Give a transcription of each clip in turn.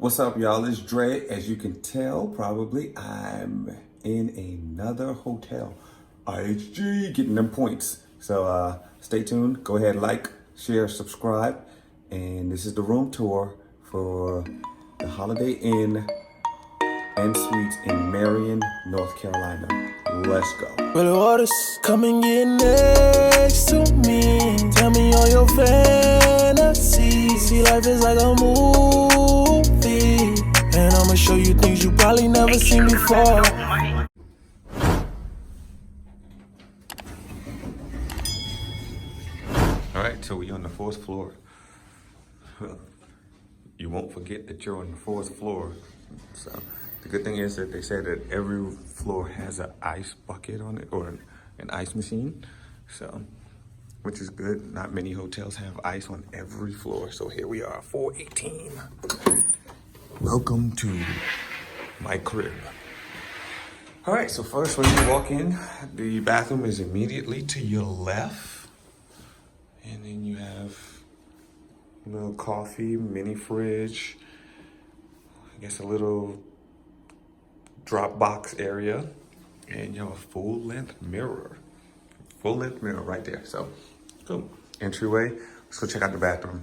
What's up, y'all? It's Dre. As you can tell, probably, I'm in another hotel. IHG, getting them points. So stay tuned. Go ahead, like, share, subscribe. And this is the room tour for the Holiday Inn and Suites in Marion, North Carolina. Let's go. Well, the water's coming in next to me. Tell me all your fantasies. See, life is like a movie, and I'ma show you things you probably never seen before. All right, so we're on the fourth floor. You won't forget that you're on the fourth floor. So the good thing is that they said that every floor has an ice bucket on it or an ice machine. So, which is good. Not many hotels have ice on every floor. So here we are, 418. Welcome to my crib. All right, so first when you walk in, the bathroom is immediately to your left. And then you have a little coffee, mini fridge, I guess a little drop box area, and you have a full-length mirror. Full-length mirror right there. So, cool. Entryway. Let's go check out the bathroom.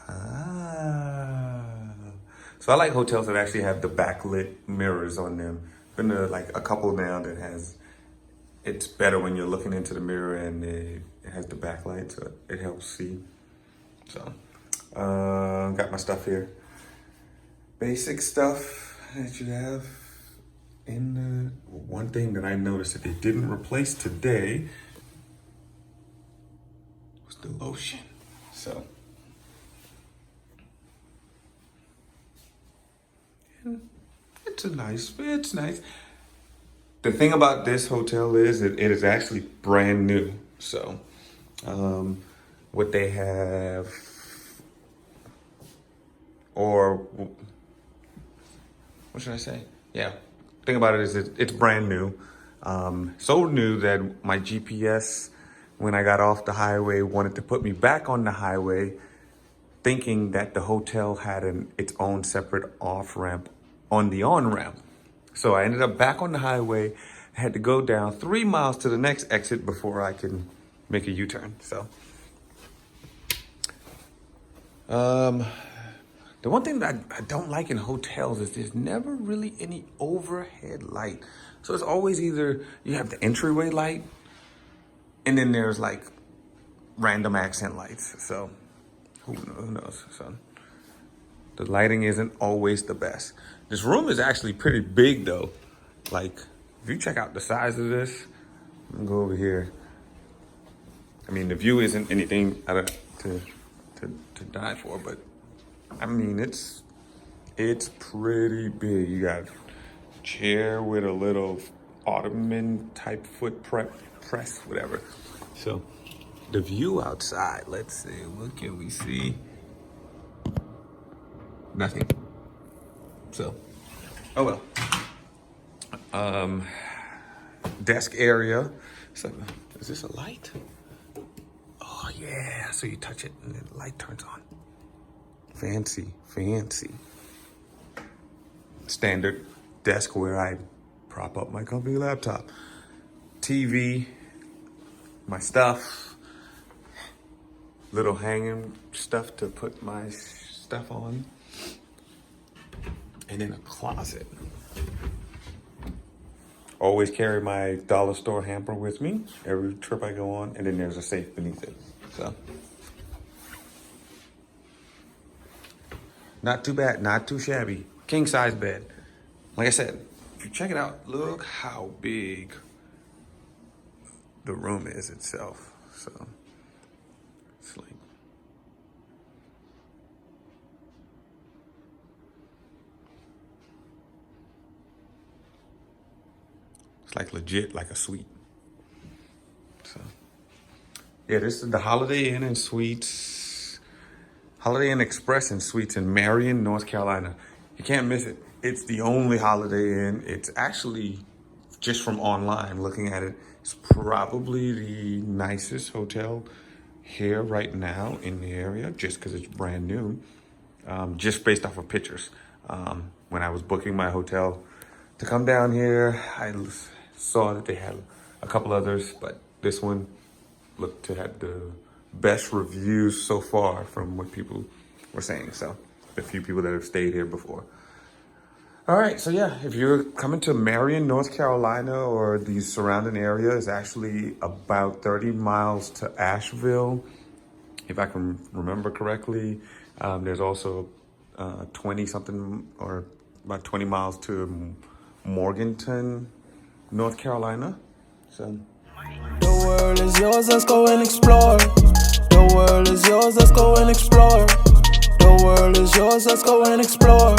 Wow. So I like hotels that actually have the backlit mirrors on them. Been to like a couple now that has. It's better when you're looking into the mirror and it has the backlight, so it helps see. So, got my stuff here. Basic stuff that you have in the... One thing that I noticed that they didn't replace today was the lotion. So, it's nice. The thing about this hotel is that it is actually brand new. So, what they have, or what should I say? Yeah, the thing about it is it's brand new. So new that my GPS, when I got off the highway, wanted to put me back on the highway, thinking that the hotel had its own separate off-ramp on the on-ramp. So I ended up back on the highway, had to go down 3 miles to the next exit before I could make a U-turn. So, the one thing that I don't like in hotels is there's never really any overhead light. So it's always either you have the entryway light and then there's like random accent lights. So who knows? So the lighting isn't always the best. This room is actually pretty big though. Like, if you check out the size of this, I'm gonna go over here. I mean, the view isn't anything to die for, but I mean, it's pretty big. You got a chair with a little ottoman type foot press, whatever. So the view outside, let's see, what can we see? Nothing. So, oh well. Desk area. So, is this a light? Oh yeah, so you touch it and then the light turns on. Fancy. Standard desk where I prop up my company laptop. TV, my stuff, little hanging stuff to put my stuff on. And then a closet. Always carry my dollar store hamper with me every trip I go on, and then there's a safe beneath it. So, not too bad, not too shabby. King size bed. Like I said, if you check it out, look how big the room is itself. So, it's like, it's like legit, like a suite. So, yeah, this is the Holiday Inn and Suites, Holiday Inn Express and Suites in Marion, North Carolina. You can't miss it. It's the only Holiday Inn. It's actually, just from online, looking at it, it's probably the nicest hotel here right now in the area just because it's brand new, just based off of pictures. When I was booking my hotel to come down here, I saw that they had a couple others, but this one looked to have the best reviews so far from what people were saying. So the few people that have stayed here before. All right, so yeah, if you're coming to Marion, North Carolina, or the surrounding area, it's actually about 30 miles to Asheville, if I can remember correctly. There's also 20 something or about 20 miles to Morganton, North Carolina. So The world is yours, let's go and explore. The world is yours, let's go and explore. The world is yours, let's go and explore.